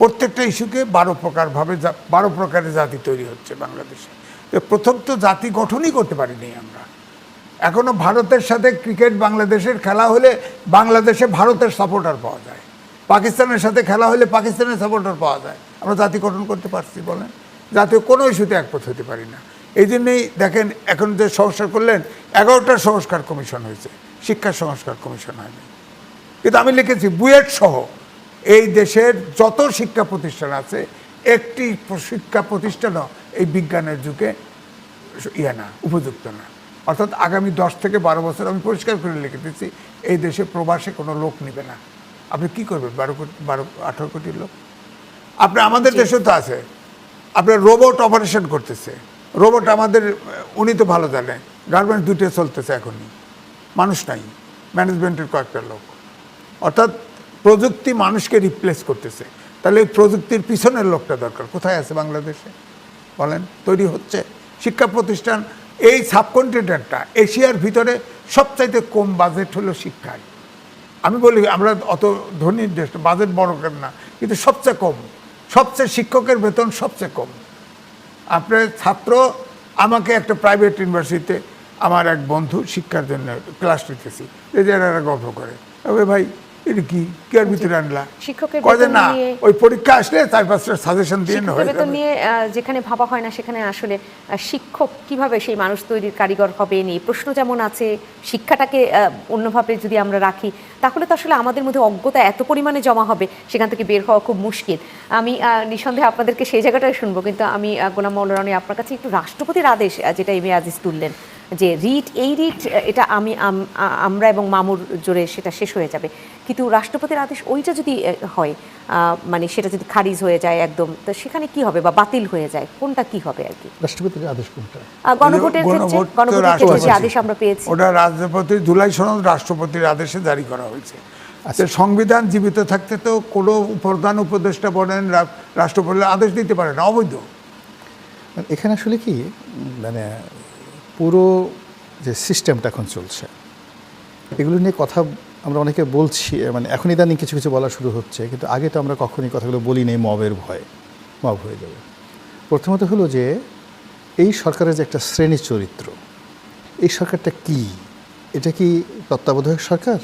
প্রত্যেকটা ইস্যুকে 12 প্রকারের জাতি তৈরি হচ্ছে বাংলাদেশে। প্রথম তো জাতি গঠনই করতে পারিনি আমরা। এখনো ভারতের সাথে ক্রিকেট বাংলাদেশের খেলা হলে বাংলাদেশে ভারতের সাপোর্টার পাওয়া যায়, পাকিস্তানের সাথে খেলা হলে পাকিস্তানের সাপোর্টার পাওয়া যায়। আমরা জাতি গঠন করতে পারছি বলেন? জাতীয় কোনো ইস্যুতে একমত হতে পারি না। এই জন্যেই দেখেন এখন যে সংস্কার করলেন, 11টার সংস্কার কমিশন হয়েছে, শিক্ষা সংস্কার কমিশন হয়নি। কিন্তু আমি লিখেছি বুয়েট সহ এই দেশের যত শিক্ষা প্রতিষ্ঠান আছে, একটি শিক্ষা প্রতিষ্ঠানও এই বিজ্ঞানের যুগে না, উপযুক্ত না। অর্থাৎ আগামী 10 থেকে 12 বছর আমি পরিষ্কার করে লিখে দিচ্ছি, এই দেশে প্রবাসে কোনো লোক নেবে না। আপনি কি করবেন 18 কোটি লোক? আপনার আমাদের দেশে তো আছে, আপনার রোবট অপারেশন করতেছে, রোবট আমাদের, উনি তো ভালো জানে, গার্মেন্টস 2টে চলতেছে এখনই, মানুষ নাই, ম্যানেজমেন্টের কয়েকটা লোক। অর্থাৎ প্রযুক্তি মানুষকে রিপ্লেস করতেছে। তাহলে এই প্রযুক্তির পিছনের লোকটা দরকার কোথায় আছে বাংলাদেশে বলেন? তৈরি হচ্ছে শিক্ষা প্রতিষ্ঠান। এই সাবকন্টিনেন্টটা এশিয়ার ভিতরে সবচাইতে কম বাজেট হলো শিক্ষায়। আমি বলি আমরা অত ধনী দেশ, বাজেট বড় কেন না, কিন্তু সবচেয়ে কম, সবচেয়ে শিক্ষকের বেতন সবচেয়ে কম। আপনার ছাত্র, আমাকে একটা প্রাইভেট ইউনিভার্সিটিতে আমার এক বন্ধু শিক্ষার জন্য ক্লাস নিতেছি, এরা গল্প করে, তবে ভাই এটা কি আর ভিতরে আনলা শিক্ষকের বেতন না, ওই পরীক্ষা আসলে 4-5টা সাজেশন দিয়ে শিক্ষকের বেতন নিয়ে যেখানে ভাবা হয় না, সেখানে আসলে শিক্ষক কিভাবে সেই মানুষ তৈরির কারিগর হবে নিয়ে প্রশ্ন যেমন আছে। শিক্ষাটাকে অন্যভাবে যদি আমরা রাখি, তাহলে তো আসলে আমাদের মধ্যে অজ্ঞতা এত পরিমাণে জমা হবে, সেখান থেকে বের হওয়া খুব মুশকিল। আমি নিঃসন্দেহে আপনাদেরকে সেই জায়গাটাই শুনবো, কিন্তু আমি গোলাম মাওলা রনি আপনার কাছে একটু রাষ্ট্রপতির আদেশ, যেটা এম এ আজিজ তুললেন যে রিট, এই রিট এটা আমরা এবং মামুর জোরে সেটা শেষ হয়ে যাবে, কিন্তু রাষ্ট্রপতির আদেশ ওইটা যদি হয়, মানে সেটা যদি খারিজ হয়ে যায় একদম, তো সেখানে কি হবে বা বাতিল হয়ে যায়, কোনটা কি হবে আর কি? রাষ্ট্রপতির আদেশ কোনটা? গণভোটের ক্ষেত্রে যে আদেশ আমরা পেয়েছি, ওটা রাষ্ট্রপতির জুলাই সনদ রাষ্ট্রপতির আদেশে জারি করা হয়েছে। আচ্ছা, সংবিধান জীবিত থাকতে তো কোনো প্রধান উপদেষ্টা বলেন রাষ্ট্রপতির আদেশ দিতে পারে না, অবৈধ। এখানে আসলে কি, মানে পুরো যে সিস্টেমটা এখন চলছে, এগুলো নিয়ে কথা আমরা অনেকে বলছি, মানে এখন ইদানিং কিছু কিছু বলা শুরু হচ্ছে, কিন্তু আগে তো আমরা কখনই কথাগুলো বলি নেই, মবের ভয়ে, মব হয়ে যাবে। প্রথমত হলো যে এই সরকারের যে একটা শ্রেণী চরিত্র, এই সরকারটা কি? এটা কি তত্ত্বাবধায়ক সরকার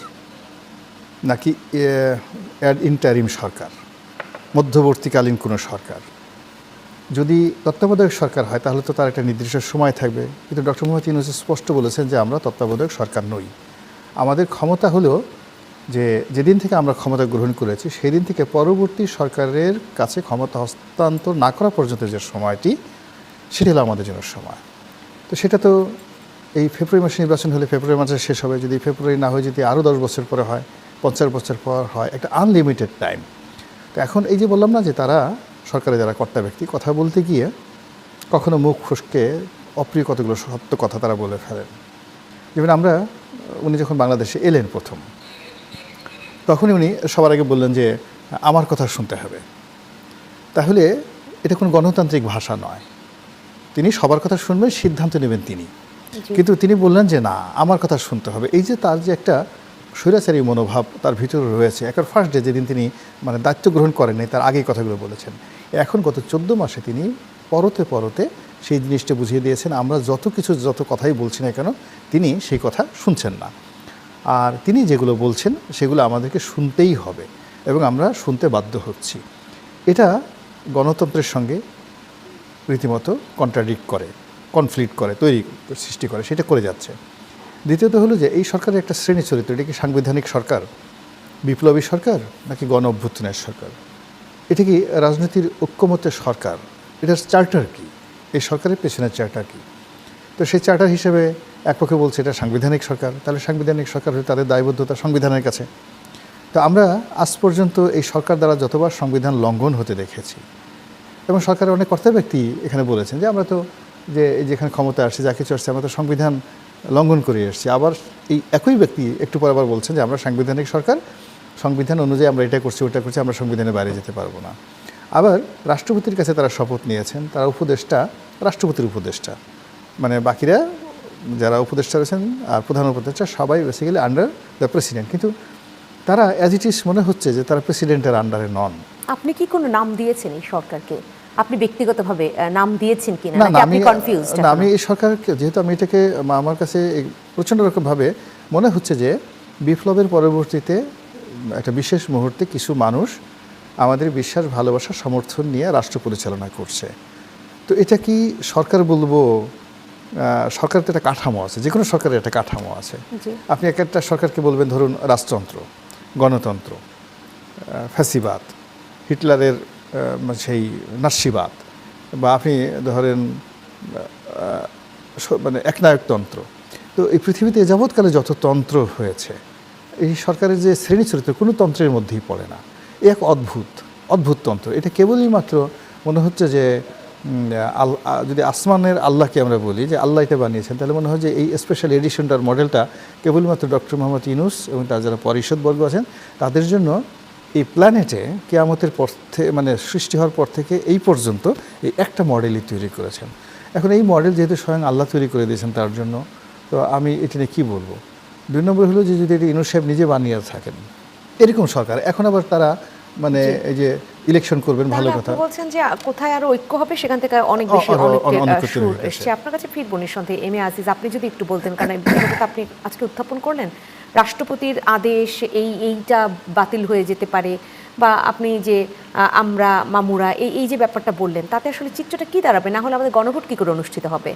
নাকি ইন্টারিম সরকার, মধ্যবর্তীকালীন কোনো সরকার? যদি তত্ত্বাবধায়ক সরকার হয় তাহলে তো তার একটা নির্দিষ্ট সময় থাকবে, কিন্তু ডক্টর মোহাম্মদ ইউনূস স্পষ্ট বলেছেন যে আমরা তত্ত্বাবধায়ক সরকার নই। আমাদের ক্ষমতা হলো যে যেদিন থেকে আমরা ক্ষমতা গ্রহণ করেছি সেই দিন থেকে পরবর্তী সরকারের কাছে ক্ষমতা হস্তান্তর না করা পর্যন্ত যে সময়টি, সেটি হলো আমাদের জন্য সময়। তো সেটা তো এই ফেব্রুয়ারি মাসে নির্বাচন হলে ফেব্রুয়ারি মাসে শেষ হবে, যদি ফেব্রুয়ারি না হয়, যদি আরও 10 বছর পরে হয়, 50 বছর পর হয়, একটা আনলিমিটেড টাইম। তো এখন এই যে বললাম না যে তারা সরকারের যারা কর্তা ব্যক্তি, কথা বলতে গিয়ে কখনো মুখ ফসকে অপ্রিয় কতগুলো সত্য কথা তারা বলে ফেলেন। যেমন উনি যখন বাংলাদেশে এলেন প্রথম, তখনই উনি সবার আগে বললেন যে আমার কথা শুনতে হবে। তাহলে এটা কোনো গণতান্ত্রিক ভাষা নয়। তিনি সবার কথা শুনবেন, সিদ্ধান্ত নেবেন তিনি, কিন্তু তিনি বললেন যে না, আমার কথা শুনতে হবে। এই যে তার যে একটা স্বৈরাচারী মনোভাব তার ভিতরে রয়েছে, একবার ফার্স্ট ডে যেদিন তিনি মানে দায়িত্ব গ্রহণ করেননি, তার আগেই কথাগুলো বলেছেন। এখন গত 14 মাসে তিনি পরতে পরতে সেই জিনিসটা বুঝিয়ে দিয়েছেন। আমরা যত কথাই বলছি না কেন, তিনি সেই কথা শুনছেন না। আর তিনি যেগুলো বলছেন সেগুলো আমাদেরকে শুনতেই হবে, এবং আমরা শুনতে বাধ্য হচ্ছি। এটা গণতন্ত্রের সঙ্গে রীতিমতো কন্ট্রাডিক্ট করে, কনফ্লিক্ট করে, সৃষ্টি করে, সেটা করে যাচ্ছে। দ্বিতীয়ত হলো যে এই সরকারের একটা শ্রেণী চরিত্র, এটা কি সাংবিধানিক সরকার, বিপ্লবী সরকার, নাকি গণ অভ্যুত্থানের সরকার? এটা কি রাজনীতির ঐক্যমত্যের সরকার? এটার চার্টার কি? এই সরকারের পেছনের চার্টার কি? তো সেই চার্টার হিসেবে এক পক্ষে বলছে এটা সাংবিধানিক সরকার, তাহলে সাংবিধানিক সরকার হলে তাদের দায়বদ্ধতা সংবিধানের কাছে। তো আমরা আজ পর্যন্ত এই সরকার দ্বারা যতবার সংবিধান লঙ্ঘন হতে দেখেছি, এবং সরকারের অনেক কর্তা ব্যক্তি এখানে বলেছেন যে আমরা তো যেখানে ক্ষমতা আসছে, যা কিছু আসছে, আমরা তো সংবিধান লঙ্ঘন করে এসেছি। আবার এই একই ব্যক্তি একটু পর আবার বলছেন যে আমরা সাংবিধানিক সরকার, সংবিধান অনুযায়ী আমরা এটা করছি, ওটা করছি, আমরা সংবিধানের বাইরে যেতে পারবো না। আবার রাষ্ট্রপতির কাছে তারা শপথ নিয়েছেন, তারা উপদেষ্টা, রাষ্ট্রপতির উপদেষ্টা, মানে বাকিরা যারা উপদেষ্টা রয়েছেন আর প্রধান উপদেষ্টা সবাই বেসিক্যালি আন্ডার দ্য প্রেসিডেন্ট। কিন্তু তারা অ্যাজ ইট ইজ মনে হচ্ছে যে তারা প্রেসিডেন্টের আন্ডারে নন। আপনি কি কোনো নাম দিয়েছেন এই সরকারকে? আপনি ব্যক্তিগতভাবে নাম দিয়েছেন কিনা, না নাকি না আপনি আমি কনফিউজড? না আমি এই সরকারকে যেহেতু আমি এটাকে আমার কাছে প্রচণ্ড রকমভাবে মনে হচ্ছে যে বিপ্লবের পরবর্তীতে একটা বিশেষ মুহূর্তে কিছু মানুষ আমাদের বিশ্বাস ভালোবাসা সমর্থন নিয়ে রাষ্ট্র পরিচালনা করছে। তো এটা কি সরকার বলবো? সরকারের তো একটা কাঠামো আছে, যে কোনো সরকারের একটা কাঠামো আছে। জি। আপনি একটা সরকারকে বলবেন ধরুন রাজতন্ত্র, গণতন্ত্র, ফ্যাসিবাদ, হিটলারের সেই নাৎসিবাদ, বা আপনি ধরেন মানে একনায়কতন্ত্র। তো এই পৃথিবীতে যাবৎকালে যত তন্ত্র হয়েছে, এই সরকারের যে শ্রেণী চরিত্র কোনো তন্ত্রের মধ্যেই পড়ে না। এক অদ্ভুত তন্ত্র। এটা কেবলই মাত্র মনে হচ্ছে যে যদি আসমানের আল্লাহকে আমরা বলি যে আল্লাহ এটা বানিয়েছেন, তাহলে মনে হয় যে এই স্পেশাল এডিশনটার মডেলটা কেবলমাত্র ডক্টর মোহাম্মদ ইউনূস এবং তার যারা পরিষদবর্গ আছেন তাদের জন্য এই প্ল্যানেটে কিয়ামতের পর থেকে, মানে সৃষ্টি হওয়ার পর থেকে এই পর্যন্ত এই একটা মডেলই তৈরি করেছেন। এখন এই মডেল যেহেতু স্বয়ং আল্লাহ তৈরি করে দিয়েছেন তার জন্য, তো আমি এটা নিয়ে কী বলবো। 2 নম্বর হলো যে যদি এটা ইউনূস সাহেব নিজে বানিয়ে থাকেন এরকম সরকার, এখন আবার তারা মানে এই যে ইলেকশন করবেন, ভালো কথা। আপনি বলছেন যে কোথায় আরো ঐক্য হবে, সেখান থেকে অনেক বেশি অনেক সুর এসছে। আপনার কাছে ফিরবো নিঃসন্দেহে। এম এ আজিজ, আপনি যদি একটু বলতেন, কারণ এই বিষয়টা আপনি আজকে উত্থাপন করলেন, রাষ্ট্রপতির আদেশ এইটা বাতিল হয়ে যেতে পারে, বা আপনি যে আমরা মামুরা এই যে ব্যাপারটা বললেন, তাতে আসলে চিত্রটা কি দাঁড়াবে? না হলে আমাদের গণভোট কি করে অনুষ্ঠিত হবে?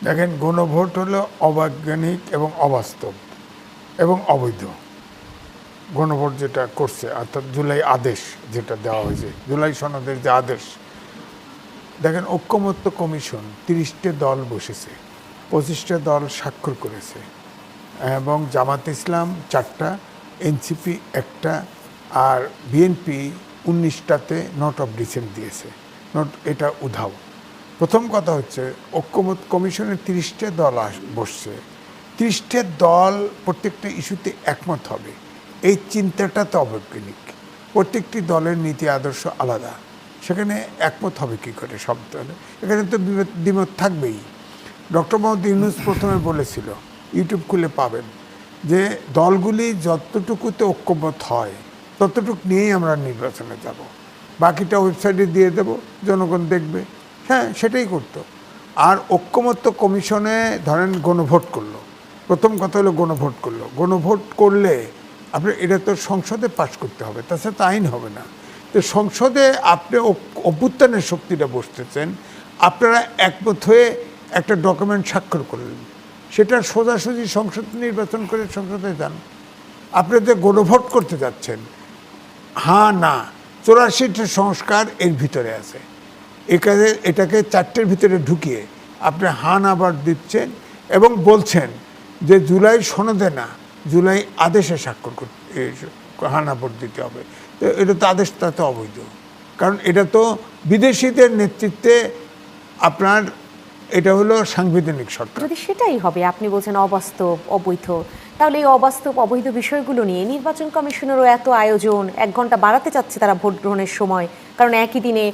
দেখেন, গণভোট হলো অবৈজ্ঞানিক এবং অবাস্তব এবং অবৈধ। গণভোট যেটা করছে, অর্থাৎ জুলাই আদেশ যেটা দেওয়া হয়েছে, জুলাই সনদের যে আদেশ, দেখেন ঐক্যমত্য কমিশন 30টে দল বসেছে, 25টে দল স্বাক্ষর করেছে, এবং জামাত ইসলাম 4টা, এনসিপি 1টা, আর বিএনপি 19টাতে নোট অফ ডিসেন্ট দিয়েছে। এটা উধাও। প্রথম কথা হচ্ছে, ঐক্যমত্য কমিশনের 30টে দল বসছে, 30টে দল প্রত্যেকটা ইস্যুতে একমত হবে, এই চিন্তাটা তো অবৈজ্ঞানিক। প্রত্যেকটি দলের নীতি আদর্শ আলাদা, সেখানে একমত হবে কী করে সব দলে? এখানে তো দ্বিমত থাকবেই। ডক্টর মোহাম্মদ ইউনূস প্রথমে বলেছিল, ইউটিউব খুলে পাবেন, যে দলগুলি যতটুকুতে ঐক্যমত হয় ততটুকু নিয়েই আমরা নির্বাচনে যাব, বাকিটা ওয়েবসাইটে দিয়ে দেব, জনগণ দেখবে। হ্যাঁ, সেটাই করতো। আর ঐক্যমত্য কমিশনে ধরেন গণভোট করলো, প্রথম কথা হলো গণভোট করলো। গণভোট করলে আপনি এটা তো সংসদে পাস করতে হবে, তাছাড়া তো আইন হবে না। তো সংসদে আপনি অভ্যুত্থানের শক্তিটা বসতেছেন, আপনারা একমত হয়ে একটা ডকুমেন্ট স্বাক্ষর করলেন, সেটা সোজাসুজি সংসদ নির্বাচন করে সংসদে যান। আপনি যে গণভোট করতে যাচ্ছেন, হ্যাঁ না 84টা সংস্কার এর ভিতরে আছে, এটাকে 4টের ভিতরে ঢুকিয়ে আপনি হ্যাঁ না ভোট দিচ্ছেন এবং বলছেন যে জুলাই সনদে না, জুলাই আদেশে স্বাক্ষর করতে হ্যাঁ না ভোট দিতে হবে। তো এটা তো আদেশটা তো অবৈধ, কারণ এটা তো বিদেশিদের নেতৃত্বে আপনার, এটা হলো সাংবিধানিক সরকার। যদি সেটাই হবে, আপনি বলছেন অবাস্তব, অবৈধ, তাহলে এই অবাস্তব অবৈধ বিষয়গুলো নিয়ে নির্বাচন কমিশনেরও এত আয়োজন, 1 ঘন্টা বাড়াতে চাচ্ছে তারা ভোট গ্রহণের সময়, কারণ একই দিনে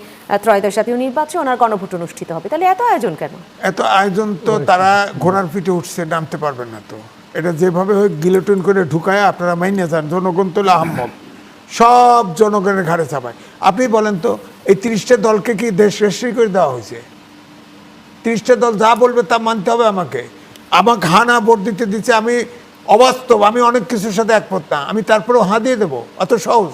ত্রয়োদশ জাতীয় নির্বাচন আর গণভোট অনুষ্ঠিত হবে। তাহলে এত আয়োজন কেন? এত আয়োজন তো তারা ঘোড়ার পিঠে উঠছে, নামতে পারবেন না তো। এটা যেভাবে হয় গিলোটিন করে ঢুকায় আপনারা মাইনে যান, জনগণ তো আহম্মক, সব জনগণের ঘাড়ে চাপায়। আপনি বলেন তো, এই 30টে দলকে কি দেশ রেজিস্ট্রি করে দেওয়া হয়েছে? 30টে দল যা বলবে তা মানতে হবে আমাকে হা না ভোট দিতে দিচ্ছে। আমি অবাস্তব, আমি অনেক কিছুর সাথে একমত না, আমি তারপরেও হাঁ দিয়ে দেবো? অত সহজ?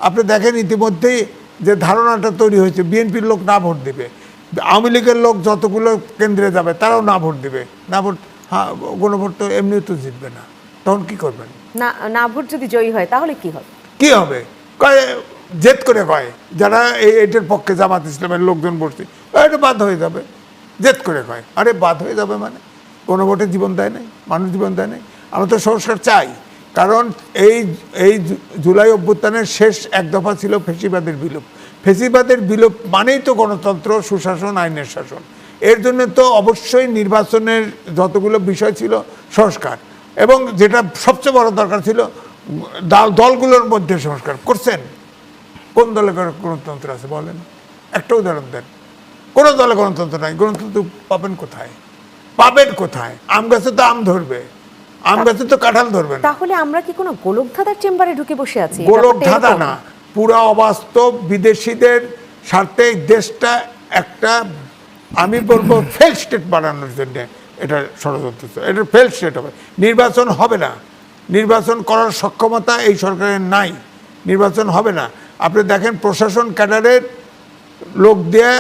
আপনি দেখেন ইতিমধ্যেই যে ধারণাটা তৈরি হয়েছে, বিএনপির লোক না ভোট দিবে, আওয়ামী লীগের লোক যতগুলো কেন্দ্রে যাবে তারাও না ভোট দিবে। না ভোট, হ্যাঁ, গণভোট তো এমনিও তো জিতবে না, তখন কি করবেন? না ভোট যদি জয়ী হয় তাহলে কি হবে? কি হবে? কয় জেদ করে কয়, যারা এটার পক্ষে জামাত ইসলামের লোকজন বসছে, এটা বাদ হয়ে যাবে, জেদ করে কয়। আরে বাদ হয়ে যাবে মানে? গণভোটে জীবন দেয় নাই, মানুষ জীবন দেয় নাই। আমরা তো সংস্কার চাই, কারণ এই জুলাই অভ্যুত্থানের শেষ 1 দফা ছিল ফ্যাসিবাদের বিলোপ। ফ্যাসিবাদের বিলোপ মানেই তো গণতন্ত্র, সুশাসন, আইনের শাসন। এর জন্য তো অবশ্যই নির্বাচনের যতগুলো বিষয় ছিল সংস্কার, এবং যেটা সবচেয়ে বড় দরকার ছিল দলগুলোর মধ্যে সংস্কার করছেন। কোন দলে গণতন্ত্র আছে বলেন? একটা উদাহরণ দেন। কোনো দলে গণতন্ত্র নাই। গণতন্ত্র পাবেন কোথায়? আম গাছে তো আম ধরবে, আম গাছে তো কাঁঠাল ধরবে না। তাহলে আমরা কি কোনো গোলকধাঁধার চেম্বারে ঢুকে বসে আছি? গোলক ব্যাপারটা ধাঁধা এরকম? না, পুরা অবাস্তব, বিদেশিদের স্বার্থে এই দেশটা একটা, আমি বলবো ফেল স্টেট বানানোর জন্য এটা ষড়যন্ত্র, এটা ফেল স্টেট হবে। নির্বাচন হবে না, নির্বাচন করার সক্ষমতা এই সরকারের নাই, নির্বাচন হবে না। আপনি দেখেন প্রশাসন ক্যাডারের লোক দিয়ে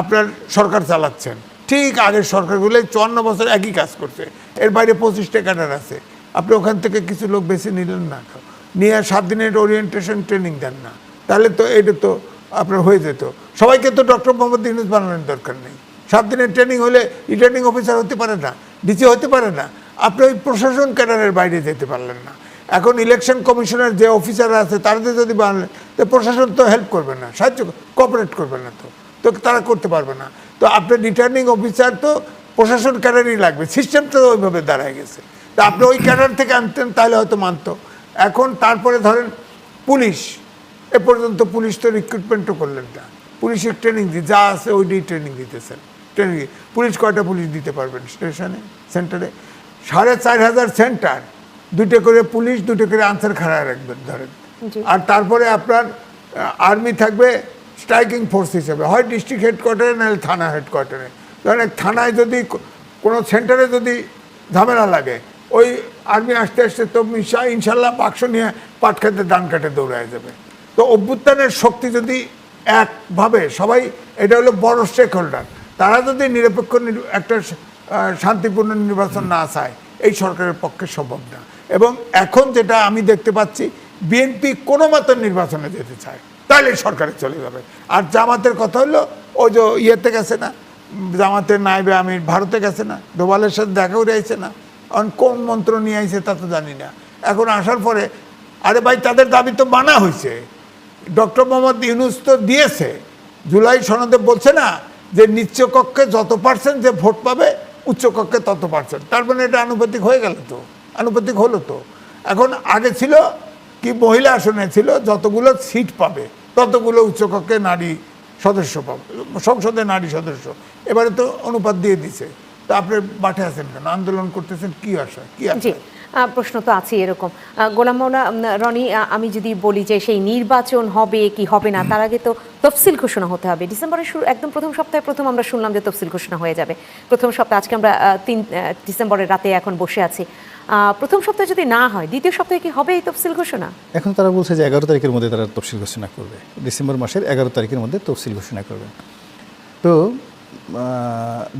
আপনার সরকার চালাচ্ছেন, ঠিক আগের সরকারগুলো 54 বছর একই কাজ করছে, এর বাইরে 25টা ক্যাডার আছে। আপনি ওখান থেকে কিছু লোক বেছে নিলেন না, নিয়ে 7 দিনের ওরিয়েন্টেশন ট্রেনিং দেন না, তাহলে তো এটা তো আপনার হয়ে যেত। সবাইকে তো ডক্টর মোহাম্মদ ইউনূস বানানোর দরকার নেই। 7 দিনের ট্রেনিং হলে রিটার্নিং অফিসার হতে পারে না, ডিসি হতে পারে না, আপনি ওই প্রশাসন ক্যাডারের বাইরে যেতে পারলেন না। এখন ইলেকশন কমিশনের যে অফিসাররা আছে তাদের যদি বানালেন, তো প্রশাসন তো হেল্প করবে না, সাহায্য কোঅপারেট করবে না, তো তারা করতে পারবে না। তো আপনার রিটার্নিং অফিসার তো প্রশাসন ক্যাডারই লাগবে, সিস্টেম তো ওইভাবে দাঁড়ায় গেছে। তা আপনি ওই ক্যাডার থেকে আনতেন তাহলে হয়তো মানতো। এখন তারপরে ধরেন পুলিশ, এ পর্যন্ত পুলিশ তো রিক্রুটমেন্টও করলেন না, পুলিশের ট্রেনিং যা আছে ওইটাই ট্রেনিং দিতেছেন। ট্রেনিং পুলিশ কয়টা পুলিশ দিতে পারবেন স্টেশনে, সেন্টারে? 4500 সেন্টার, 2টা করে পুলিশ, 2টা করে আনসার খাড়া রাখবেন ধরেন। জি। আর তারপরে আপনার আর্মি থাকবে স্ট্রাইকিং ফোর্স হিসেবে, হয় ডিস্ট্রিক্ট হেডকোয়ার্টারে নাহলে থানা হেডকোয়ার্টারে। ধরেন এক থানায় যদি কোনো সেন্টারে যদি ঝামেলা লাগে, ওই আর্মি আসতে আসতে তো ইনশাল্লাহ বাক্স নিয়ে পাট খেতে ধান কাটে দৌড়ায় যাবে। তো অভ্যুত্থানের শক্তি যদি একভাবে সবাই, এটা হলো বড় স্টেক হোল্ডার, তারা যদি নিরপেক্ষ একটা শান্তিপূর্ণ নির্বাচন না চায়, এই সরকারের পক্ষে সম্ভব না। এবং এখন যেটা আমি দেখতে পাচ্ছি, বিএনপি কোনো মতো নির্বাচনে যেতে চায়, তাহলে সরকারে চলে যাবে। আর জামাতের কথা হলো, ওই যে ইয়েতে গেছে না, জামাতের নায়েবে আমির ভারতে গেছে না, ডোভালের সাথে দেখা করে আইছে না, এখন কোন মন্ত্র নিয়ে আইছে তা তো জানি না। এখন আসার পরে, আরে ভাই তাদের দাবি তো মানা হয়েছে, ডক্টর মোহাম্মদ ইউনূস তো দিয়েছে, জুলাই সনদে বলছে না যে নিচ্চ কক্ষে যত পার্সেন্ট যে ভোট পাবে, উচ্চ কক্ষে তত পার্সেন্ট, তার মানে এটা আনুপাতিক হয়ে গেল, তো আনুপাতিক হলো তো। এখন আগে ছিল কি, মহিলা আসনে ছিল যতগুলো সিট পাবে ততগুলো উচ্চকক্ষে নারী সদস্য পাবে, সংসদে নারী সদস্য, এবারে তো অনুপাত দিয়ে দিছে। তা আপনি মাঠে আছেন কেন, আন্দোলন করতেছেন কি আশা, কি জি, আশা? প্রশ্ন তো আছে এরকম। গোলাম মাওলা রনি, আমি যদি বলি যে সেই নির্বাচন হবে কি হবে না, তার আগে তো তফসিল ঘোষণা হতে হবে। ডিসেম্বরের শুরু একদম প্রথম সপ্তাহে প্রথম আমরা শুনলাম যে তফসিল ঘোষণা হয়ে যাবে প্রথম সপ্তাহে। আজকে আমরা 3 ডিসেম্বরের রাতে এখন বসে আছি। প্রথম সপ্তাহে যদি না হয়, দ্বিতীয় সপ্তাহে কি হবে এই তফসিল ঘোষণা? এখন তারা বলছে যে 11 তারিখের মধ্যে তারা তফসিল ঘোষণা করবে, ডিসেম্বর মাসের 11 তারিখের মধ্যে তফসিল ঘোষণা করবে। তো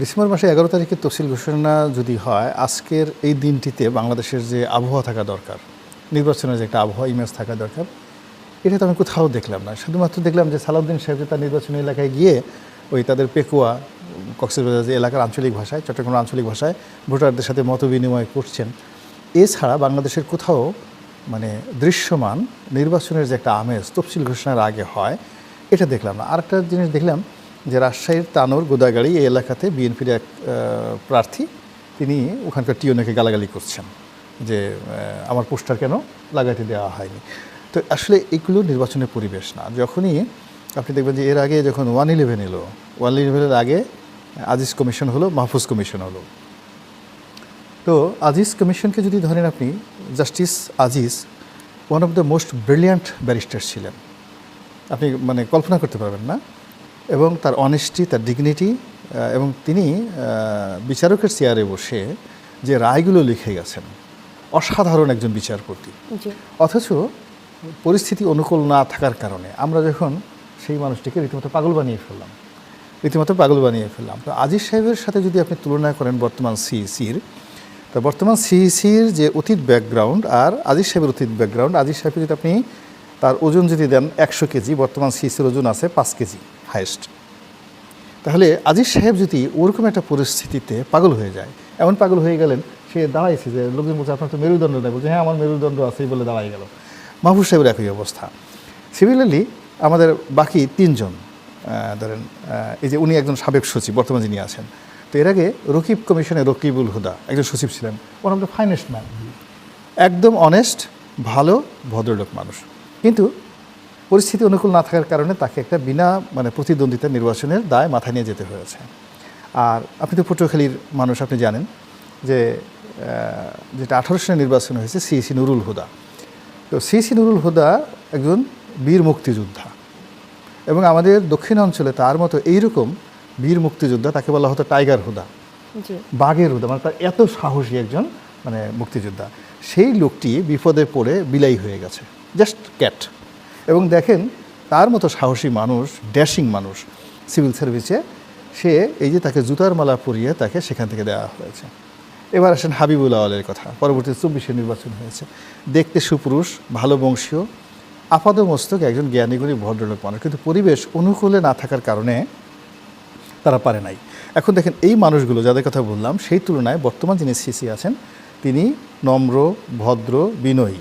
ডিসেম্বর মাসে 11 তারিখে তফসিল ঘোষণা যদি হয়, আজকের এই দিনটিতে বাংলাদেশের যে আবহাওয়া থাকা দরকার, নির্বাচনের যে একটা আবহাওয়া ইমেজ থাকা দরকার, এটা তো আমি কোথাও দেখলাম না। শুধুমাত্র দেখলাম যে সালাউদ্দিন সাহেব তার নির্বাচনী এলাকায় গিয়ে ওই তাদের পেকুয়া, কক্সবাজার যে এলাকার আঞ্চলিক ভাষায়, চট্টগ্রামের আঞ্চলিক ভাষায় ভোটারদের সাথে মত বিনিময় করছেন। এছাড়া বাংলাদেশের কোথাও মানে দৃশ্যমান নির্বাচনের যে একটা আমেজ তফসিল ঘোষণার আগে হয়, এটা দেখলাম না। আরেকটা জিনিস দেখলাম যে রাজশাহীর তানোর গোদাগাড়ি এই এলাকাতে বিএনপির এক প্রার্থী, তিনি ওখানকার টিওনেকে গালাগালি করছেন যে আমার পোস্টার কেন লাগাইতে দেওয়া হয়নি। তো আসলে এগুলো নির্বাচনের পরিবেশ না। যখনই আপনি দেখবেন যে এর আগে যখন 111 এলো, 111-এর আগে আজিজ কমিশন হলো, মাহফুজ কমিশন হলো। তো আজিজ কমিশনকে যদি ধরেন আপনি, justice Aziz one of the most brilliant barrister ছিলেন, আপনি মানে কল্পনা করতে পারবেন না। এবং তার অনেস্টি, তার ডিগনিটি, এবং তিনি বিচারকের চেয়ারে বসে যে রায়গুলো লিখে গেছেন, অসাধারণ একজন বিচারপতি। অথচ পরিস্থিতি অনুকূল না থাকার কারণে আমরা যখন সেই মানুষটিকে রীতিমতো পাগল বানিয়ে ফেললাম। তো আজিজ সাহেবের সাথে যদি আপনি তুলনা করেন বর্তমান সিইসির, তো বর্তমান সিইসির যে অতীত ব্যাকগ্রাউন্ড আর আজিজ সাহেবের অতীত ব্যাকগ্রাউন্ড, আজিজ সাহেবকে যদি আপনি তার ওজন যদি দেন 100 কেজি, বর্তমান সিইসির ওজন আছে 5 কেজি হাইয়েস্ট, তাহলে আজিজ সাহেব যদি ওরকম একটা পরিস্থিতিতে পাগল হয়ে যায়, এমন পাগল হয়ে গেলেন সে দাঁড়াইছে, যে লোকজন বলছে আপনার তো মেরুদণ্ড নেই, বলছে হ্যাঁ আমার মেরুদণ্ড আছে বলে দাঁড়াই গেল। মাহফুজ সাহেবের একই অবস্থা। সিমিলারলি আমাদের বাকি 3 জন, ধরেন এই যে উনি একজন সাবেক সচিব, বর্তমান যিনি আছেন, তো এর আগে রকিব কমিশনে রকিবুল হুদা একজন সচিব ছিলেন, one of the finest man, একদম অনেস্ট, ভালো ভদ্রলোক মানুষ, কিন্তু পরিস্থিতি অনুকূল না থাকার কারণে তাকে একটা বিনা মানে প্রতিদ্বন্দ্বিতা নির্বাচনের দায় মাথায় নিয়ে যেতে হয়েছে। আর আপনি তো পটুয়াখালীর মানুষ, আপনি জানেন যে যেটা 18 সালে নির্বাচন হয়েছে সিএসি নুরুল হুদা। তো সিএসি নুরুল হুদা একজন বীর মুক্তিযোদ্ধা, এবং আমাদের দক্ষিণ অঞ্চলে তার মতো এইরকম বীর মুক্তিযোদ্ধা, তাকে বলা হতো টাইগার হুদা, জি বাঘের হুদা, মানে তার এত সাহসী একজন মানে মুক্তিযোদ্ধা। সেই লোকটি বিপদে পড়ে বিলাই হয়ে গেছে, জাস্ট ক্যাট। এবং দেখেন তার মতো সাহসী মানুষ, ড্যাশিং মানুষ সিভিল সার্ভিসে, সে এই যে তাকে জুতার মালা পরিয়ে তাকে সেখান থেকে দেওয়া হয়েছে। এবার আসেন হাবিবুল আওয়ালের কথা। পরবর্তী 24-এ নির্বাচন হয়েছে, দেখতে সুপুরুষ, ভালো বংশীয়, আপাদমস্তক একজন জ্ঞানীগুণী ভদ্রলোক মানুষ, কিন্তু পরিবেশ অনুকূলে না থাকার কারণে তারা পারে নাই। এখন দেখেন এই মানুষগুলো যাদের কথা বললাম, সেই তুলনায় বর্তমান যিনি সিসি আছেন তিনি নম্র, ভদ্র, বিনয়ী।